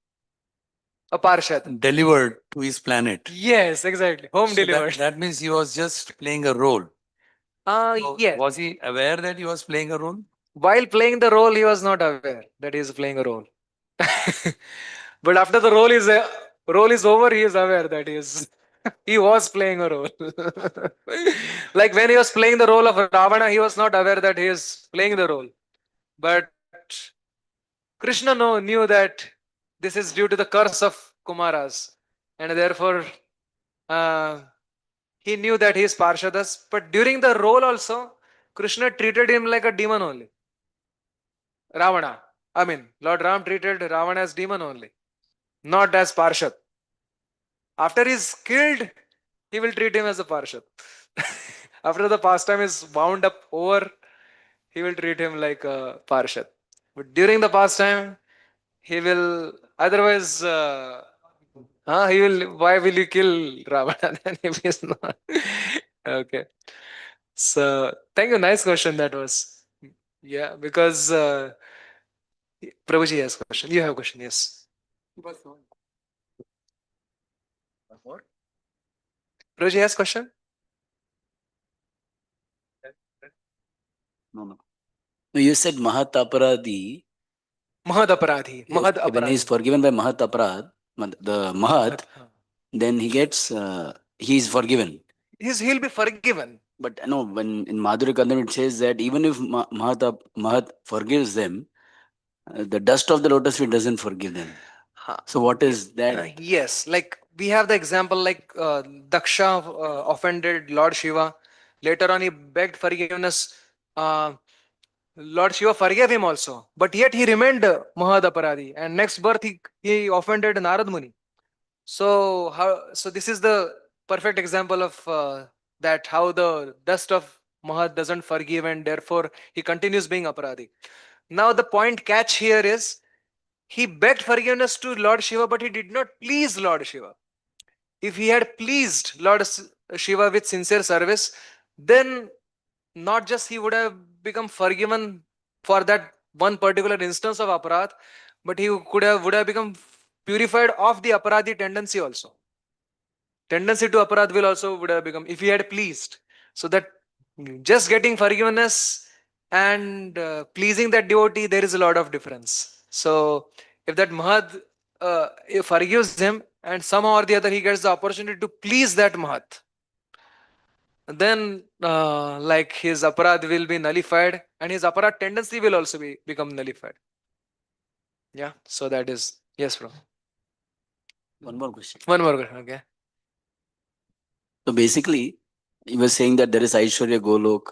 A parshad. delivered to his planet. Yes, exactly. Home So delivered. that means he was just playing a role. So Yes. was he aware that he was playing a role? While playing the role, he was not aware that he is playing a role. But after the role is over, he is aware that he was playing a role. Like when he was playing the role of Ravana, he was not aware that he is playing the role. But Krishna knew that this is due to the curse of Kumaras, and therefore uh, he knew that he is Parshadas. But during the role also, Krishna treated him like a demon only. Ravana. I mean, Lord Ram treated Ravana as demon only, not as Parshad. After he's killed, he will treat him as a Parshad. After the pastime is wound up over, he will treat him like a Parshad. But during the pastime, he will otherwise he will why will you kill Ravana then if he's not? Okay. So thank you. Nice question that was. Yeah, because Prabhuji has question. You have a question, yes. One more. Prabhuji has question? No, no. No, you said Mahat Aparadhi. Mahad Aparadhi. Yes, Mahad when he is Aparadhi. forgiven by Mahat Aparad, the Mahat, then he gets, he is forgiven. He'll be forgiven. But no, when in Madhurya Kandam it says that even if Mahat forgives them, the dust of the lotus feet doesn't forgive them. Huh. So what is that? Yes, like we have the example like Daksha offended Lord Shiva. Later on, he begged forgiveness. Uh, Lord Shiva forgave him also, but yet he remained Mahad Aparadi. And next birth, he offended Narad Muni. So how? So this is the perfect example of that how the dust of Mahad doesn't forgive, and therefore he continues being Aparadi. Now the point catch here is he begged forgiveness to Lord Shiva, but he did not please Lord Shiva. If he had pleased Lord Shiva with sincere service, then not just he would have become forgiven for that one particular instance of aparadh, but he could have would have become purified of the aparadhi tendency also. Tendency to aparadh will also would have become if he had pleased. So that just getting forgiveness and pleasing that devotee, there is a lot of difference. So if that mahad forgives him and somehow or the other he gets the opportunity to please that mahat, then like his aparadh will be nullified and his aparadh tendency will also be become nullified. Yeah, so that is yes, bro. One more question. One more question. Okay. So basically, you were saying that there is Aishwarya Golok.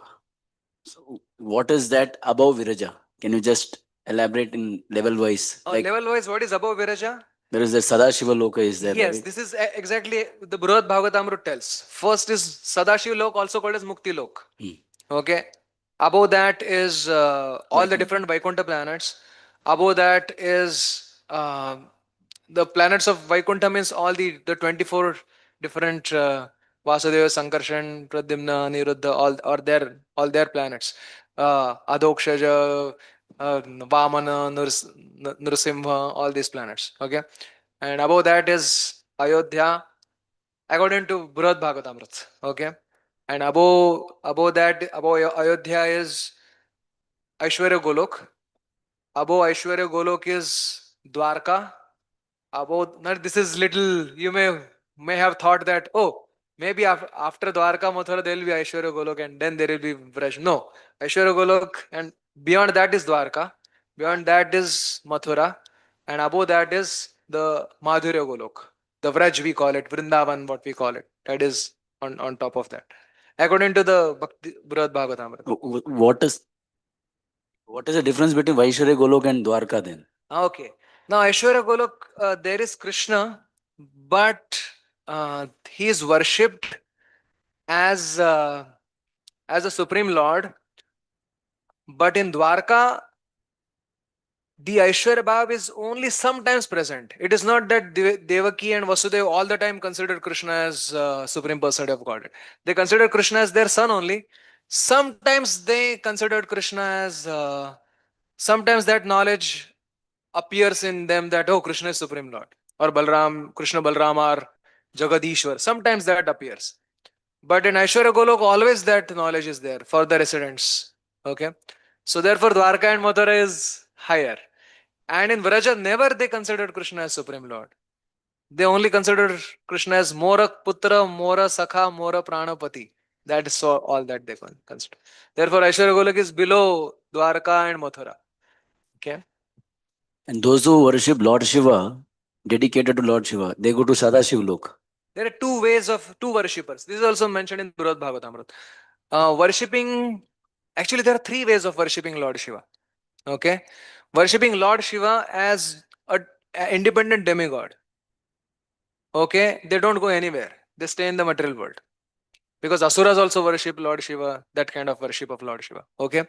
So what is that above Viraja? Can you just elaborate in level wise? Like Level wise, what is above Viraja? there is the Sadashiva Loka is there, Yes, right? this is exactly the Brihad Bhagavatamrut tells. First is Sadashiv Lok, also called as Mukti Lok. Hmm. Okay. Above that is all the Vaikuntha. different Vaikuntha planets. Above that is the planets of Vaikuntha means all the 24 different Vasudeva, Sankarshan, Pradyumna, Niruddha, all their planets. Adhokshaja, Vamana, Nrsimha, all these planets. Okay. And above that is Ayodhya, according to Brihad Bhagavatamrut. Okay. And above that, above Ayodhya is Aishwarya Golok. Above Aishwarya Golok is Dwarka. Above now this is little you may have thought that oh maybe after Dwarka Mathura there will be Aishwarya Golok and then there will be Vraj. No, Aishwarya Golok and beyond that is Dwarka. Beyond that is Mathura, and above that is the Madhurya Golok. The Vraj we call it, Vrindavan what we call it. That is on top of that. According to the Bhakti Brihad Bhagavatamrita. What is the difference between Vaishwarya Golok and Dwarka then? Okay. Now, Aishwarya Golok, there is Krishna, but he is worshipped as as a supreme lord. But in Dwarka, the Aishwarya Bhav is only sometimes present. It is not that Devaki and Vasudeva all the time consider Krishna as supreme personality of Godhead. They consider Krishna as their son only. Sometimes they considered Krishna as sometimes that knowledge appears in them that oh Krishna is supreme lord or Balram Krishna Balram are Jagadishwar. Sometimes that appears, but in Aishwarya Golok always that knowledge is there for the residents. Okay, so therefore Dwarka and Mathura is higher, and in Vraja never they considered Krishna as supreme lord. They only considered Krishna as Mora Putra, Mora Sakha, Mora Pranapati. That is all that they consider. Therefore Aishwarya Golok is below Dwarka and Mathura. Okay. And those who worship Lord Shiva, dedicated to Lord Shiva, they go to Sadashiv Lok. There are two ways of two worshippers. This is also mentioned in Brihad Bhagavatamrut. Worshipping, actually, there are three ways of worshipping Lord Shiva. Okay, worshipping Lord Shiva as a independent demigod. Okay, they don't go anywhere. They stay in the material world because asuras also worship Lord Shiva. That kind of worship of Lord Shiva. Okay,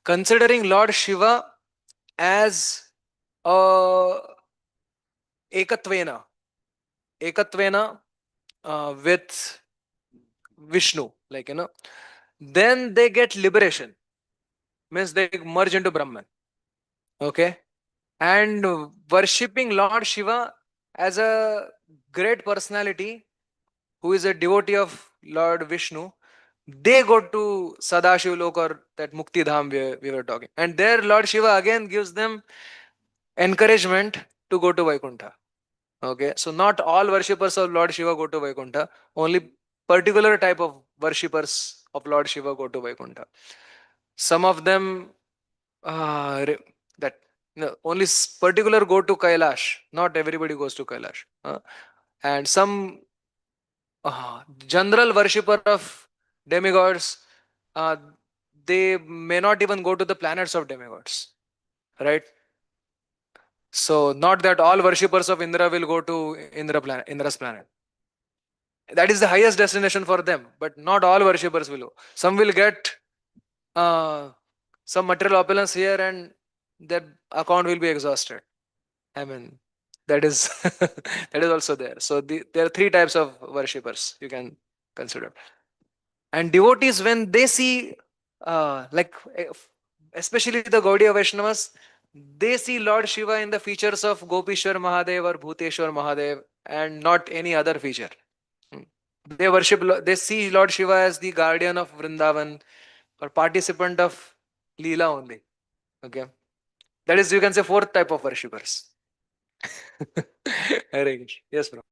considering Lord Shiva as ekatvena, ekatvena with Vishnu, like then they get liberation, means they merge into Brahman. Okay, and worshipping Lord Shiva as a great personality who is a devotee of Lord Vishnu, they go to Sadashiv Lok or that Mukti Dham we were talking, and there Lord Shiva again gives them encouragement to go to Vaikuntha. Okay, so not all worshippers of Lord Shiva go to Vaikuntha, only particular type of worshippers of Lord Shiva go to Vaikuntha. Some of them that No, only particular go to Kailash. Not everybody goes to Kailash. And some general worshipper of demigods, uh, they may not even go to the planets of demigods, right? So not that all worshippers of Indra will go to Indra's planet. That is the highest destination for them, but not all worshippers will go. Some will get uh, some material opulence here, and their account will be exhausted. I mean, that is that is also there. So there are three types of worshippers you can consider. And devotees, when they see, like, especially the Gaudiya Vaishnavas, they see Lord Shiva in the features of Gopishwar Mahadev or Bhuteshwar Mahadev and not any other feature. Hmm. They worship, they see Lord Shiva as the guardian of Vrindavan or participant of Leela only. Okay. That is, you can say, fourth type of worshippers. Hare Krishna. Yes, bro.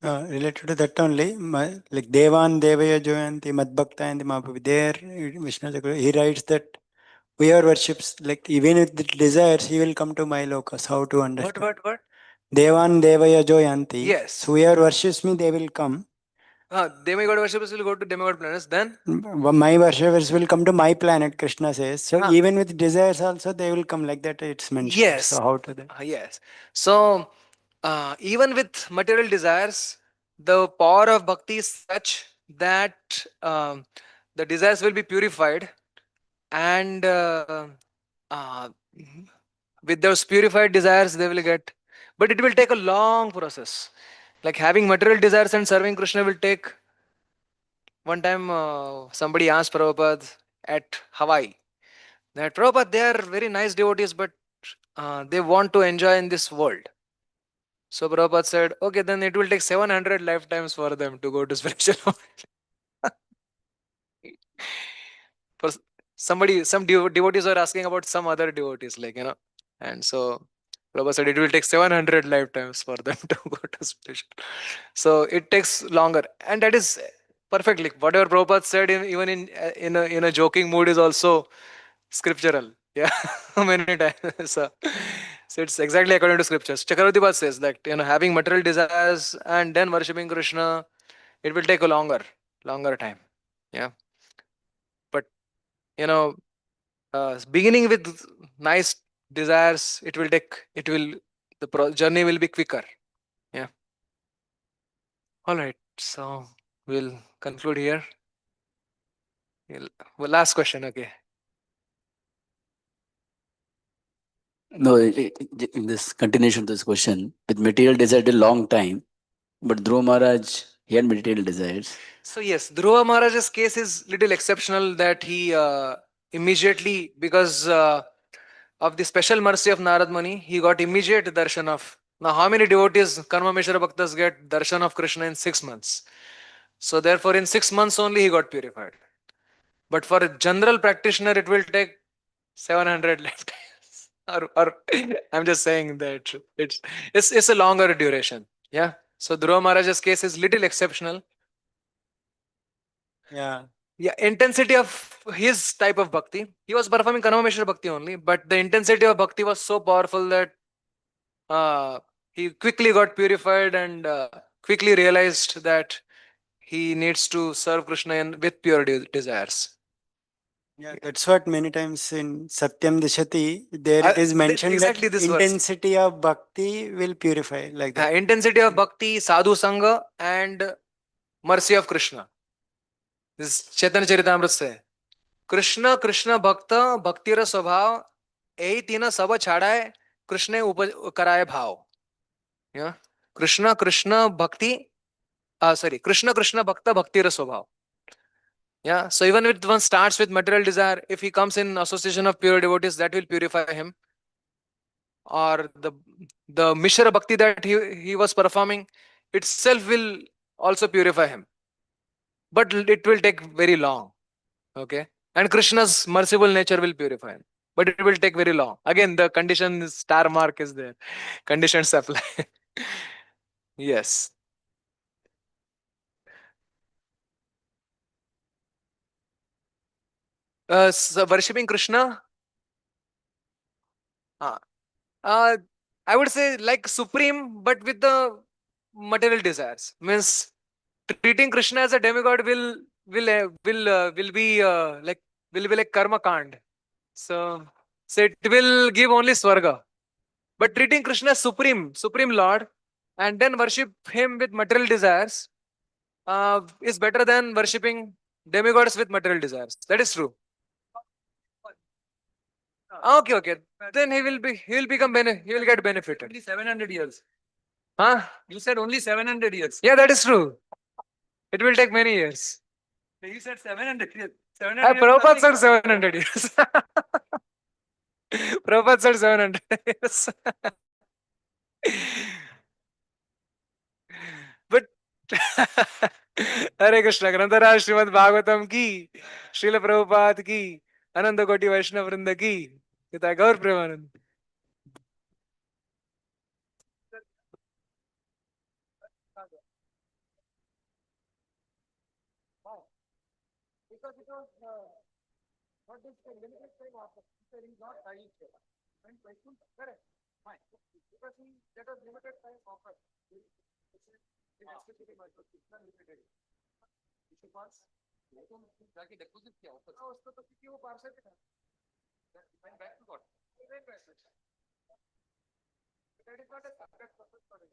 Related to that only, like Devan Devaya Joyanti Madbhakta and the Mahaprabhu, there Vishnu Thakur, he writes that whoever worships, like even with the desires, he will come to my lokas. How to What, understand? what? Devan Devaya Joyanti. Yes. So whoever worships me, they will come. Demigod worshippers will go to demigod planets. Then, My worshippers will come to my planet, Krishna says. So uh, even with desires also, they will come like that. It's mentioned. So yes, how to that? yes. So, even with material desires, the power of bhakti is such that the desires will be purified, and uh, with those purified desires, they will get. But it will take a long process. Like having material desires and serving Krishna will take. One time, somebody asked Prabhupada at Hawaii that Prabhupada, they are very nice devotees, but they want to enjoy in this world. So Prabhupada said, okay, then it will take 700 lifetimes for them to go to spiritual world. For somebody, some devotees were asking about some other devotees, like, and so Prabhupada said it will take 700 lifetimes for them to go to spiritual. So it takes longer, and that is perfectly whatever Prabhupada said, even in a joking mood, is also scriptural. Yeah, many times. So it's exactly according to scriptures. Chakravarti Bhatt says that having material desires and then worshipping Krishna, it will take a longer time. Yeah, but you know, beginning with nice desires, it will the journey will be quicker. Yeah. All right. So we'll conclude here. Well, last question. Okay. No, in this continuation to this question, with material desire a long time, but Dhruva Maharaj, he had material desires. So yes, Dhruva Maharaj's case is little exceptional that he immediately, because of the special mercy of Narad Muni, he got immediate darshan of. Now, how many devotees, Karma Mishra Bhaktas, get darshan of Krishna in 6 months? So therefore, in 6 months only he got purified. But for a general practitioner, it will take 700 lifetimes. Or I'm just saying that it's a longer duration. Yeah. So Dhruva Maharaj's case is little exceptional. Yeah. Yeah, intensity of his type of bhakti. He was performing Karma Mishra Bhakti only, but the intensity of bhakti was so powerful that uh, he quickly got purified and quickly realized that he needs to serve Krishna with pure desires. Yeah, that's what many times in Satyam Dishati, there it is mentioned that Exactly this verse. intensity of bhakti will purify like that. Intensity of bhakti, sadhu sangha, and mercy of Krishna. This is Chaitanya Charitamrita से. कृष्ण कृष्ण भक्त भक्तिर स्वभाव यही तीन सब छाड़ाए कृष्ण कराए भाव. Yeah. Krishna Krishna Bhakti, sorry, Krishna Krishna Bhakta Bhakti Swabhav. Yeah. So even if one starts with material desire, if he comes in association of pure devotees, that will purify him. Or the Mishra Bhakti that he was performing itself will also purify him. But it will take very long. Okay. And Krishna's merciful nature will purify him. But it will take very long. Again, the condition star mark is there. Conditions apply. Yes. So worshipping Krishna. Uh, I would say like supreme, but with the material desires. Means treating Krishna as a demigod will be will be like karma kand. So it will give only swarga. But treating Krishna as supreme Lord, and then worship him with material desires is better than worshipping demigods with material desires. That is true. Okay, okay. Then he will become he will get benefited. Only 700 years. Huh? You said only 700 years. Yeah, that is true. It will take many years. You said 700 years. 700 years. Prabhupada said 700 years. Prabhupada said 700 years. But Hare Krishna, ग्रंथराज Shrimad Bhagavatam की, श्रील प्रभुपाद की, अनंत कोटि वैष्णव वृंद की, पिता गौर Premanand. What is the limited time offer? He is not dying here. And Vaikuntha, correct. Fine. Because that was limited time offer. इसके पास तुम जाके deposit किया ऑफर उसको तो क्योंकि वो पार्सल पे था went back to God. Went back. That is not a subject purpose for it.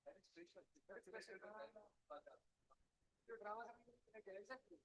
That is spiritual. That is spiritual. Your drama exactly.